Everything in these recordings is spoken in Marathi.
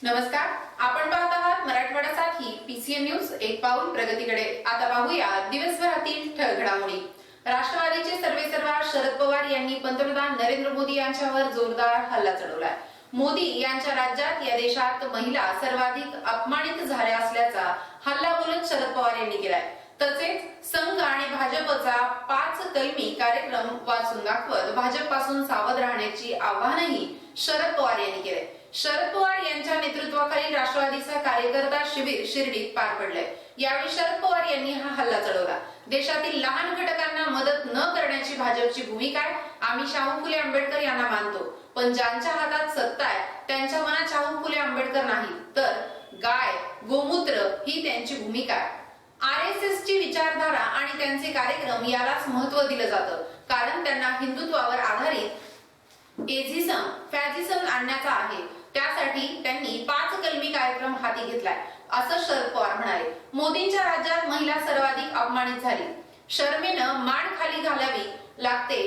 नमस्कार, आपण पाहत आहात मराठवाड्यासाठी पीसीएन न्यूज एक पाऊल प्रगतीकडे। आता पाहूया दिवसभरातील ठळक घडामोडी। राष्ट्रवादीचे सर्वेसर्वा शरद पवार यांनी पंतप्रधान नरेंद्र मोदी यांच्यावर जोरदार हल्ला चढवलाय। मोदी यांच्या राज्यात या देशात महिला सर्वाधिक अपमानित झाल्या असल्याचा हल्ला बोलत शरद पवार यांनी केलाय। तसेच संघ आणि भाजपचा 5 कलमी कार्यक्रम वाचून दाखवत भाजपपासून सावध राहण्याची आवाहनही शरद पवार यांनी केले। शरद पवार यांच्या नेतृत्वाखाली राष्ट्रवादीचा कार्यकर्ता शिबिर शिर्डीत पार पडले। यावेळी शरद पवार यांनी हा हल्ला चढवला। देशातील लहान घटकांना मदत न करण्याची भाजपची भूमिका आहे। आम्ही शाहू फुले आंबेडकर यांना मानतो, पण ज्यांच्या हातात सत्ता आहे त्यांच्या मनात शाहू फुले आंबेडकर नाही तर गाय गोमूत्र ही त्यांची भूमिका आहे। आरएसएस ची विचारधारा आणि त्यांचे कार्यक्रम यालाच महत्त्व दिलं जातं, कारण त्यांना हिंदुत्वावर आधारित एझिझम फॅसिझम आणण्याचा आहे। त्यासाठी त्यांनी 5 कलमी कार्यक्रम हाती घेतलाय असं शरद पवार म्हणाले। मोदींच्या राज्यात महिला सर्वाधिक अपमानित झाली, शर्मेनं मान खाली घालावी लागते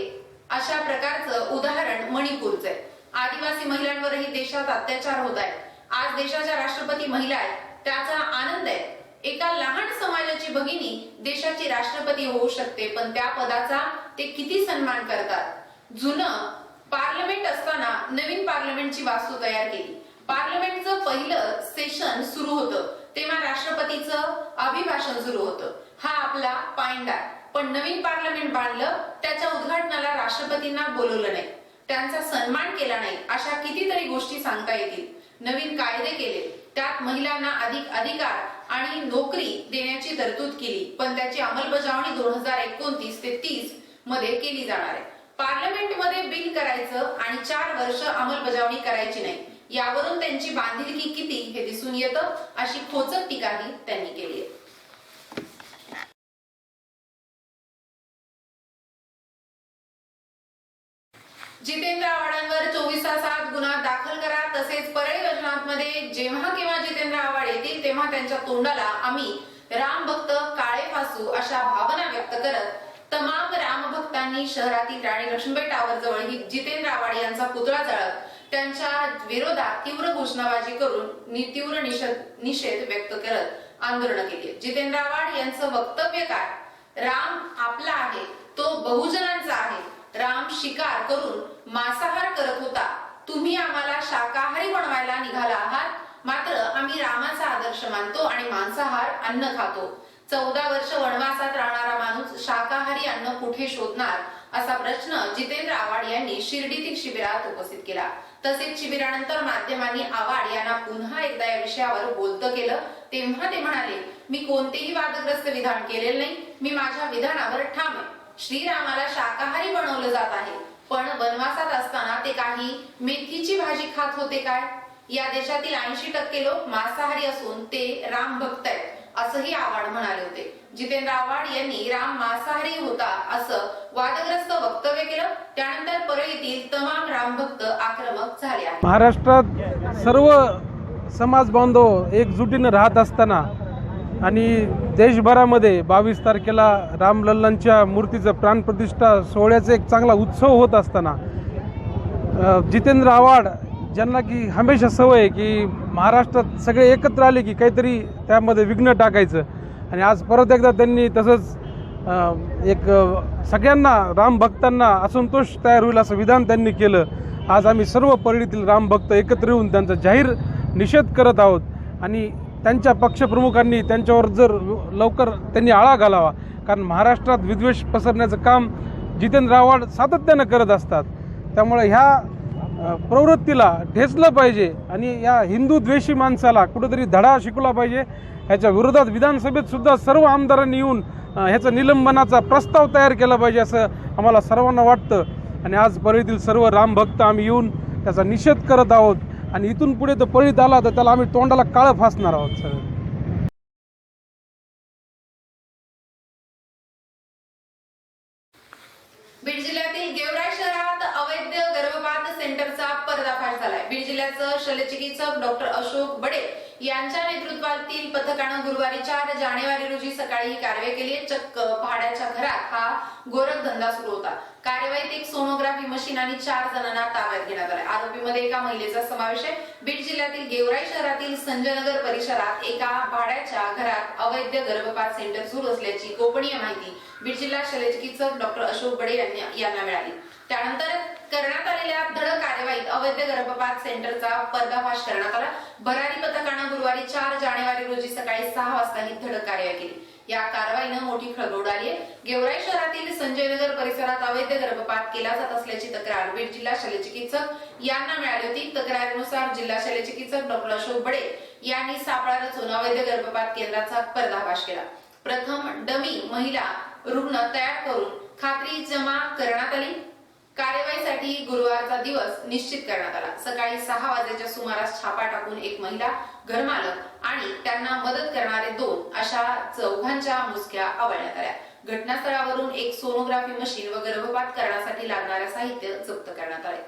अशा प्रकारचं उदाहरण मणिपूरचं आहे। आदिवासी महिलांवरही देशात अत्याचार होत आहेत। आज देशाच्या राष्ट्रपती महिला आहेत, त्याचा आनंद आहे। एका लहान समाजाची भगिनी देशाची राष्ट्रपती होऊ शकते, पण त्या पदाचा ते किती सन्मान करतात। जुनं पार्लमेंट असताना नवीन पार्लमेंटची वास्तू तयार केली। पार्लमेंटचं पहिलं सेशन सुरू होतं तेव्हा राष्ट्रपतीचं अभिभाषण सुरू होतं। हा आपला पायंडा, पण नवीन पार्लमेंट बांधलं, त्याच्या उद्घाटनाला राष्ट्रपतींना बोलवलं नाही, त्यांचा सन्मान केला नाही। अशा कितीतरी गोष्टी सांगता येतील। नवीन कायदे केले, त्यात महिलांना अधिक अधिकार आणि नोकरी देण्याची तरतूद केली, पण त्याची अंमलबजावणी 2029 ते 30 मध्ये केली जाणार आहे। पार्लमेंटमध्ये बिल करायचं आणि 4 वर्ष अंमलबजावणी करायची नाही, यावरून त्यांची बांधिलकी किती हे दिसून येतं, अशी खोचक टीकाही त्यांनी केली आहे। जितेंद्र आव्हाडांवर 24 तासात गुन्हा दाखल करा। तसेच परळी वैजनाथमध्ये जेव्हा केव्हा जितेंद्र आव्हाड येतील तेव्हा त्यांच्या तोंडाला आम्ही राम भक्त काळे फासू अशा भावना व्यक्त करत तमाम रामभक्तांनी शहरातील राणी लक्ष्मीबाई टावर जवळ ही जितेंद्र आव्हाड यांचा पुतळा जाळत त्यांच्या विरोधात तीव्र घोषणाबाजी करून तीव्र निषेध व्यक्त करत आंदोलन केले। जितेंद्र आव्हाड यांचं वक्तव्य काय? राम आपला आहे, तो बहुजनांचा आहे। राम शिकार करून मांसाहार करत होता, तुम्ही आम्हाला शाकाहारी बनवायला निघाला आहात। मात्र आम्ही रामाचा आदर्श मानतो आणि मांसाहार अन्न खातो। 14 वर्ष वनवासात राहणारा माणूस शाकाहारी अन्न कुठे शोधणार असा प्रश्न जितेंद्र आव्हाड यांनी शिर्डीतील शिबिरात उपस्थित केला। तसेच शिबिरानंतर माध्यमांनी आव्हाड यांना पुन्हा एकदा या विषयावर बोलतं केलं तेव्हा ते म्हणाले, मी कोणतेही वादग्रस्त विधान केलेले नाही, मी माझ्या विधानावर ठाम आहे। श्रीरामाला शाकाहारी बनवलं जात आहे, पण वनवासात असताना ते काही मेथीची भाजी खात होते काय? या देशातील 80% लोक मांसाहारी असून ते राम भक्त आहेत असंही आव्हाड म्हणाले होते। जितेंद्र आव्हाड यांनी राम मांसाहारी होता असं वादग्रस्त वक्तव्य केलं। त्यानंतर परळीतील तमाम रामभक्त आक्रमक झाले आहेत। महाराष्ट्रात सर्व समाज बांधव एकजुटीने राहत असताना आणि देशभरामध्ये 22 तारखेला रामलल्लांच्या मूर्तीचं प्राणप्रतिष्ठा सोहळ्याचा एक चांगला उत्सव होत असताना जितेंद्र आव्हाड ज्यांना की हमेशा सवय आहे की महाराष्ट्रात सगळे एकत्र आले की काहीतरी त्यामध्ये विघ्न टाकायचं, आणि आज परत एकदा त्यांनी तसंच एक सगळ्यांना राम भक्तांना असंतोष तयार होईल असं विधान त्यांनी केलं। आज आम्ही सर्व परळीतील राम भक्त एकत्र येऊन त्यांचा जाहीर निषेध करत आहोत आणि त्यांच्या पक्षप्रमुखांनी त्यांच्यावर जर लवकर त्यांनी आळा घालावा, कारण महाराष्ट्रात विद्वेष पसरण्याचं काम जितेंद्र आव्हाड सातत्यानं करत असतात। त्यामुळे ह्या प्रवृत्तीला ठेचलं पाहिजे आणि या हिंदू द्वेषी माणसाला कुठेतरी धडा शिकवला पाहिजे। ह्याच्या विरोधात विधानसभेत सुद्धा सर्व आमदारांनी येऊन ह्याचा निलंबनाचा प्रस्ताव तयार केला पाहिजे असं आम्हाला सर्वांना वाटतं। आणि आज परळीतील सर्व रामभक्त आम्ही येऊन त्याचा निषेध करत आहोत आणि इथून पुढे तर परळीत आला तर त्याला आम्ही तोंडाला काळं फासणार आहोत सर। बीड जिल्ह्यातील गेवराई शहरात अवैध गर्भपात सेंटरचा पर्दाफाश झालाय। बीड जिल्ह्याचं शल्यचिकित्सक डॉक्टर अशोक बडे यांच्या नेतृत्वातील पथकानं गुरुवारी 4 जानेवारी रोजी सकाळी ही कारवाई केली। चक्क भाड्याच्या घरात हा गोरखधंदा सुरू होता। कार्यवाहीत एक सोनोग्राफी मशीन आणि 4 जणांना ताब्यात घेण्यात आले। आरोपीमध्ये एका महिलेचा समावेश आहे। बीड जिल्ह्यातील गेवराई शहरातील संजयनगर परिसरात एका भाड्याच्या घरात अवैध गर्भपात सेंटर सुरू असल्याची गोपनीय माहिती बीड जिल्हा शल्यचिकित्सक डॉक्टर अशोक बडे यांना मिळाली। त्यानंतर करण्यात आलेल्या धडक कार्यवाहीत अवैध गर्भपात सेंटरचा पर्दाफाश करण्यात आला। भरारी पथकानं गुरुवारी 4 जानेवारी रोजी सकाळी 6 वाजता ही धडक कारवाई केली। या कारवाईनं मोठी खळबळ उडाली आहे। गेवराई शहरातील संजयनगर परिसरात अवैध गर्भपात केला जात असल्याची तक्रार बीड जिल्हा शल्यचिकित्सक यांना मिळाली होती। तक्रारीनुसार जिल्हा शल्यचिकित्सक डॉक्टर अशोक बडे यांनी सापळा रचून अवैध गर्भपात केंद्राचा पर्दाफाश केला। प्रथम डमी महिला रुग्ण तयार करून खात्री जमा करण्यात आली। कार्यवाहीसाठी गुरुवारचा दिवस निश्चित करण्यात आला। सकाळी 6 वाजेच्या सुमारास छापा टाकून एक महिला, घरमालक आणि त्यांना मदत करणारे 2 अशा 4घांच्या मुसक्या आवळण्यात आल्या। घटनास्थळावरून एक सोनोग्राफी मशीन व गर्भपात करण्यासाठी लागणारे साहित्य जप्त करण्यात आले।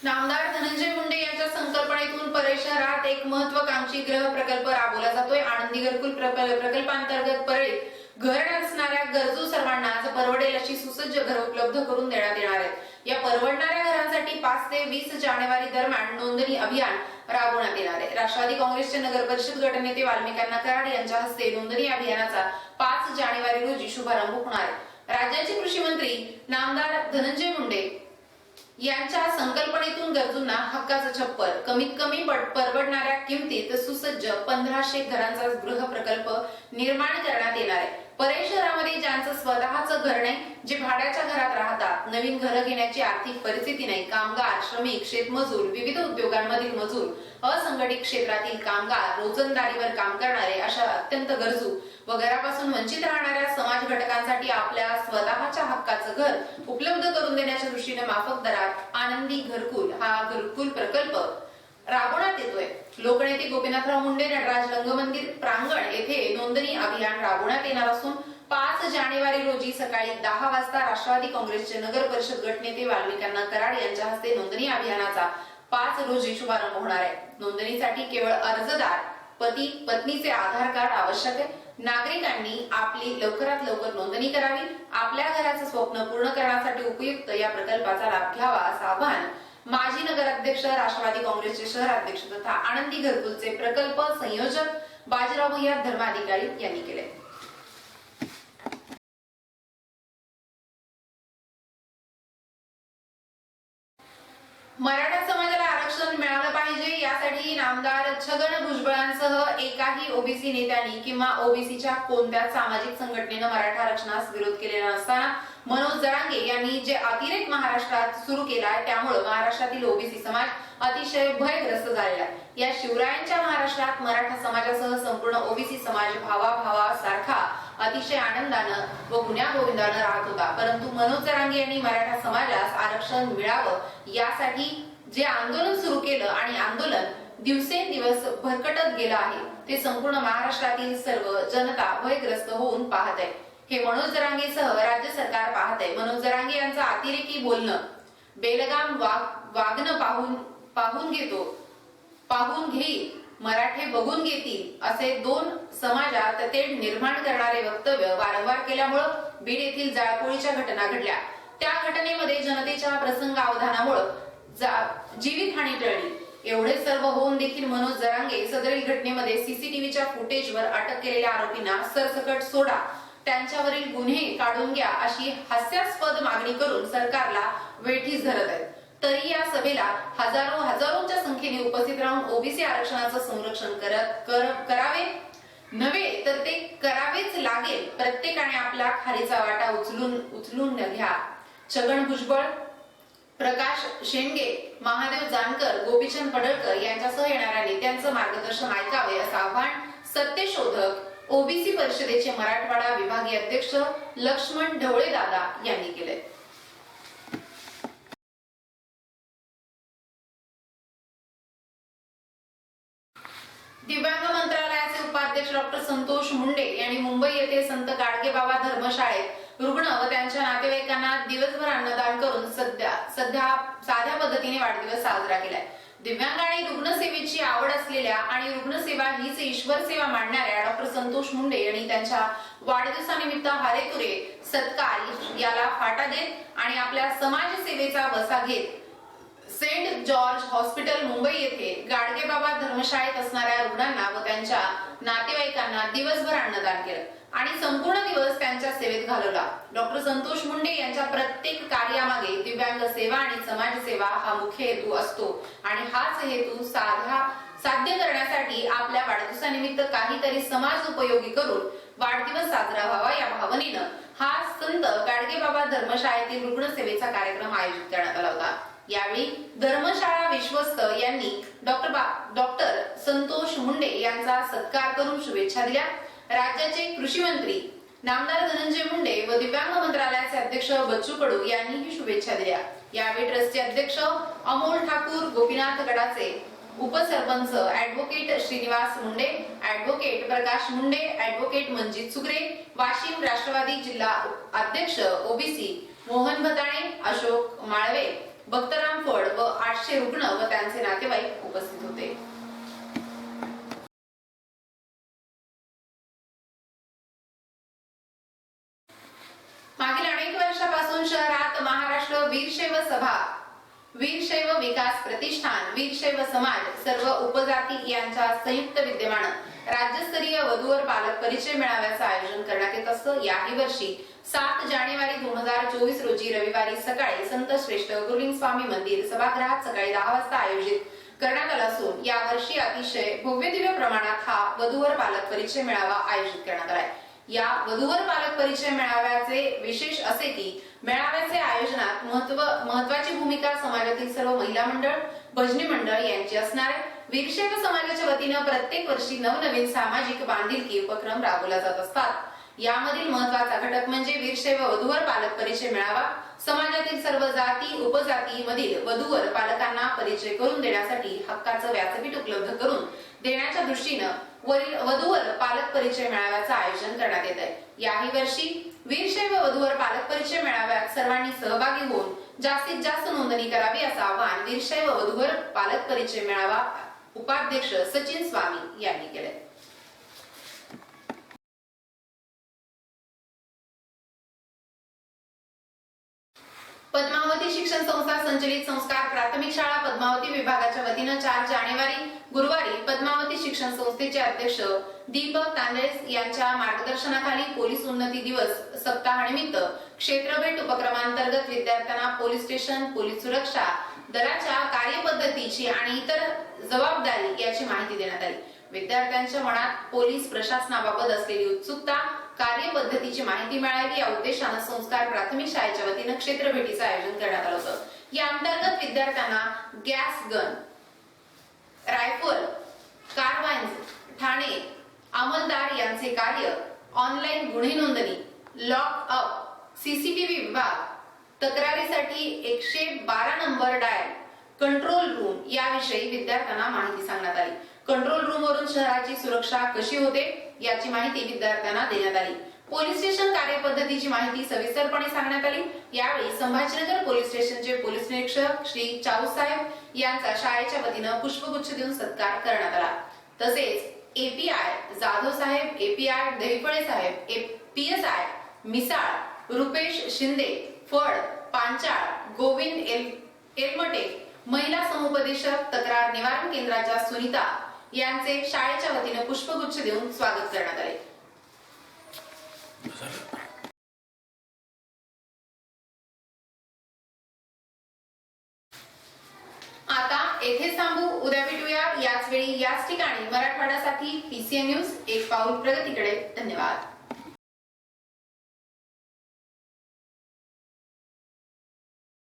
नामदार धनंजय मुंडे यांच्या संकल्पनेतून परळी शहरात एक महत्वाकांक्षी गृह प्रकल्प राबवला जातोय। आनंदी घरकुल प्रकल्पांतर्गत परळीत घर नसणाऱ्या गरजू सर्वांना परवडेल अशी सुसज्ज घर उपलब्ध करून देण्यात येणार आहेत। या परवडणाऱ्या घरांसाठी 5 ते 20 जानेवारी दरम्यान नोंदणी अभियान राबवण्यात येणार आहे। राष्ट्रवादी काँग्रेसचे नगर परिषद गटनेते वाल्मिकांना कराड यांच्या हस्ते नोंदणी अभियानाचा 5 जानेवारी रोजी शुभारंभ होणार आहे। राज्याचे कृषी मंत्री नामदार धनंजय मुंडे यांच्या संकल्पनेतून गरजूंना हक्काचं छप्पर, कमीत कमी परवडणाऱ्या किमतीत सुसज्ज 1500 घरांचा गृह प्रकल्प निर्माण करण्यात येणार आहे। परळी शहरामध्ये ज्यांचं स्वतःचं घर नाही, जे भाड्याच्या घरात राहतात, नवीन घरं घेण्याची आर्थिक परिस्थिती नाही, कामगार, श्रमिक, शेतमजूर, विविध उद्योगांमधील मजूर, असंघटित क्षेत्रातील कामगार, रोजंदारीवर काम करणारे अशा अत्यंत गरजू व घरापासून वंचित राहणाऱ्या समाज घटकांसाठी आपल्या स्वतःच्या हक्काचं घर उपलब्ध करून देण्याच्या दृष्टीने माफक दरात आनंदी घरकुल हा घरकुल प्रकल्प राबवण्यात येतोय। लोकनेते गोपीनाथराव मुंडे नटराज रंगमंदिर प्रांगण येथे नोंदणी अभियान राबवण्यात येणार असून 5 जानेवारी रोजी सकाळी 10 वाजता राष्ट्रवादी काँग्रेसचे नगर परिषद गटनेते वाल्मिकांना कराड यांच्या हस्ते नोंदणी अभियानाचा 5 रोजी शुभारंभ होणार आहे। नोंदणीसाठी केवळ अर्जदार, पती पत्नीचे आधार कार्ड आवश्यक आहे। नागरिकांनी आपली लवकरात लवकर नोंदणी करावी। आपल्या घराचं स्वप्न पूर्ण करण्यासाठी उपयुक्त या प्रकल्पाचा लाभ घ्यावा असं आवाहन माजी नगराध्यक्ष, राष्ट्रवादी काँग्रेसचे शहराध्यक्ष तथा आनंदी घरकुलचे प्रकल्प संयोजक बाजीराव भैया धर्माधिकारी यांनी केले। मराठा समाजाला आरक्षण मिळालं पाहिजे यासाठी नामदार छगन भुजबळांसह एकाही ओबीसी नेत्यांनी किंवा ओबीसीच्या कोणत्याच सामाजिक संघटनेनं मराठा आरक्षणास विरोध केलेला नसताना मनोज जरांगे यांनी जे अतिरेक महाराष्ट्रात सुरू केलाय त्यामुळे महाराष्ट्रातील ओबीसी समाज अतिशय भयग्रस्त झालेला आहे। या शिवरायांच्या महाराष्ट्रात मराठा समाजासह संपूर्ण ओबीसी समाज भावासारखा अतिशय आनंदानं व गुण्यागोविंदानं राहत होता। परंतु मनोज जरांगे यांनी मराठा समाजास आरक्षण मिळावं यासाठी जे आंदोलन सुरू केलं आणि आंदोलन दिवसेंदिवस भरकटत गेलं आहे ते संपूर्ण महाराष्ट्रातील सर्व जनता भयग्रस्त होऊन पाहत आहे। हे मनोज जरांगेसह राज्य सरकार पाहत आहे। मनोज जरांगे यांचं अतिरेकी बोलणं, बेलगाम वागणं पाहून घेईल, मराठे बघून घेतील असे 2 समाजात तेढ निर्माण करणारे वक्तव्य वारंवार केल्यामुळे बीड येथील जाळपोळीच्या घटना घडल्या। त्या घटनेमध्ये जनतेच्या प्रसंगावधानामुळे जीवितहानी टळली। एवढे सर्व होऊन देखील मनोज जरांगे सदरील घटनेमध्ये सीसीटीव्हीच्या फुटेजवर अटक केलेल्या आरोपींना सरसकट सोडा, त्यांच्यावरील गुन्हे काढून घ्या अशी हास्यास्पद मागणी करून सरकारला वेठीस धरत आहेत। तरी या सभेला हजारोंच्या संख्येने उपस्थित राहून ओबीसी आरक्षणाचं संरक्षण करावे नव्हे तर ते करावेच लागेल। प्रत्येकाने आपला खारीचा वाटा उचलून घ्या। छगन भुजबळ, प्रकाश शेंडगे, महादेव जानकर, गोपीचंद पडळकर यांच्यासह येणाऱ्या नेत्यांचं मार्गदर्शन ऐकावे असं आवाहन सत्यशोधक ओबीसी परिषदेचे मराठवाडा विभागीय अध्यक्ष लक्ष्मण ढवळे दादा यांनी केले। दिव्यांग मंत्रालयाचे उपाध्यक्ष डॉक्टर संतोष मुंडे यांनी मुंबई येथे संत गाडगेबाबा धर्मशाळेत रुग्ण व त्यांच्या नातेवाईकांना दिवसभर अन्नदान करून साध्या पद्धतीने वाढदिवस साजरा केलाय। दिव्यांग आणि रुग्णसेवेची आवड असलेल्या आणि रुग्णसेवा हीच ईश्वर सेवा मानणाऱ्या डॉक्टर संतोष मुंडे यांनी त्यांच्या वाढदिवसानिमित्त हारेतुरे सत्कार याला फाटा देत आणि आपल्या समाजसेवेचा वसा घेत सेंट जॉर्ज हॉस्पिटल मुंबई येथे गाडगेबाबा धर्मशाळेत असणाऱ्या रुग्णांना व त्यांच्या नातेवाईकांना दिवसभर अन्नदान केलं आणि संपूर्ण दिवस त्यांच्या सेवेत घालवला। डॉक्टर संतोष मुंडे यांच्या प्रत्येक कार्यामागे दिव्यांग सेवा आणि समाजसेवा हा मुख्य हेतू असतो आणि हाच हेतू साध्य करण्यासाठी आपल्या वाढदिवसानिमित्त काहीतरी समाज उपयोगी करून वाढदिवस साजरा व्हावा या भावनेनं हा संत गाडगेबाबा धर्मशाळेतील रुग्णसेवेचा कार्यक्रम आयोजित करण्यात आला होता। यावेळी धर्मशाळा विश्वस्त यांनी डॉक्टर संतोष मुंडे यांचा सत्कार करून शुभेच्छा दिल्या। राज्याचे कृषी मंत्री नामदार धनंजय मुंडे व दिव्यांग मंत्रालयाचे अध्यक्ष बच्चू कडू यांनीही शुभेच्छा दिल्या। यावेळी ट्रस्टचे अध्यक्ष अमोल ठाकूर, गोपीनाथ गडाचे उपसरपंच ऍडव्होकेट श्रीनिवास मुंडे, ऍडव्होकेट प्रकाश मुंडे, ऍडव्होकेट मंजित सुगरे, वाशिम राष्ट्रवादी जिल्हा अध्यक्ष ओबीसी मोहन भदाणे, अशोक माळवे, भक्तराम फड व 800 रुग्ण व त्यांचे नातेवाईक उपस्थित होते। मागील अनेक वर्षापासून शहरात महाराष्ट्र वीरशैव सभा, वीरशैव विकास प्रतिष्ठान, वीरशैव समाज सर्व उपजाती यांच्या संयुक्त विद्यमानं राज्यस्तरीय वधूवर पालक परिचय मेळाव्याचं आयोजन करण्यात येत असतं। याही वर्षी 7 जानेवारी 2024 रोजी रविवारी सकाळी संत श्रेष्ठ गुरुलिंग स्वामी मंदिर सभागृहात सकाळी 10 वाजता आयोजित करण्यात आला असून यावर्षी अतिशय भव्य दिव्य प्रमाणात हा वधूवर पालक परिचय मेळावा आयोजित करण्यात आलाय। या वधूवर पालक परिचय मेळाव्याचे विशेष असे की मेळाव्याचे आयोजनात महत्वाची भूमिका समाजातील सर्व महिला मंडळ, भजनी मंडळ यांची असणार आहे। वीरशैव समाजाच्या वतीनं प्रत्येक वर्षी नवनवीन सामाजिक बांधिलकी उपक्रम राबवले जात असतात। यामधील महत्वाचा घटक म्हणजे वीरशैव वधूवर पालक परिचय मेळावा। समाजातील सर्व जाती उपजाती मधील वधूवर पालकांना परिचय करून देण्यासाठी हक्काचं व्यासपीठ उपलब्ध करून देण्याच्या दृष्टीनं वधूवर पालक परिचय मेळाव्याचं आयोजन करण्यात येत आहे। याही वर्षी वीरशैव वधूवर पालक परिचय मेळाव्यात सर्वांनी सहभागी होऊन जास्तीत जास्त नोंदणी करावी असं आवाहन वीरशैव वधूवर पालक परिचय मेळावा उपाध्यक्ष सचिन स्वामी यांनी केले। पद्मावती शिक्षण संस्था संचलित संस्कार प्राथमिक शाळा पद्मावती विभागाच्या वतीनं 4 जानेवारी गुरुवारी पद्मावती शिक्षण संस्थेचे अध्यक्ष दीपक तांदळे यांच्या मार्गदर्शनाखाली पोलीस उन्नती दिवस सप्ताहानिमित्त क्षेत्रभेट उपक्रमांतर्गत विद्यार्थ्यांना पोलीस स्टेशन, पोलीस सुरक्षा दलाच्या कार्यपद्धतीची आणि इतर जबाबदारी याची माहिती देण्यात आली। विद्यार्थ्यांच्या मनात पोलीस प्रशासनाबाबत असलेली उत्सुकता, कार्यपद्धतीची माहिती मिळावी या उद्देशाने संस्कार प्राथमिक शाळेच्या वतीने क्षेत्र भेटीचं आयोजन करण्यात आलं होतं। या अंतर्गत विद्यार्थ्यांना गॅस गन, रायफल, कारवाईन्स, ठाणे अंमलदार यांचे कार्य, ऑनलाईन गुन्हे नोंदणी, लॉक अप, सीसीटीव्ही विभाग, तक्रारीसाठी 112 नंबर डायल, कंट्रोल रूम याविषयी विद्यार्थ्यांना माहिती सांगण्यात आली। कंट्रोल रूम वरून शहराची सुरक्षा कशी होते याची माहिती विद्यार्थ्यांना देण्यात आली। पोलीस स्टेशन कार्यपद्धतीची माहिती सविस्तरपणे सांगण्यात आली। यावेळी संभाजीनगर पोलीस स्टेशनचे पोलीस निरीक्षक श्री चाऊ साहेब यांचा शाळेच्या वतीनं पुष्पगुच्छ देऊन सत्कार करण्यात आला। तसेच एपीआय जाधव साहेब, एपीआय दहिफळे साहेब, पीएसआय मिसाळ रुपेश शिंदे, फड पांचाळ, गोविंद एलमटे, महिला समुपदेशक तक्रार निवारण केंद्राच्या सुनीता यांचे शाळेच्या वतीने पुष्पगुच्छ देऊन स्वागत करण्यात आले। आता येथे थांबू, उद्या भेटूया याच वेळी याच ठिकाणी। मराठवाड्यासाठी पीसीएन न्यूज एक पाऊल प्रगतीकडे। धन्यवाद।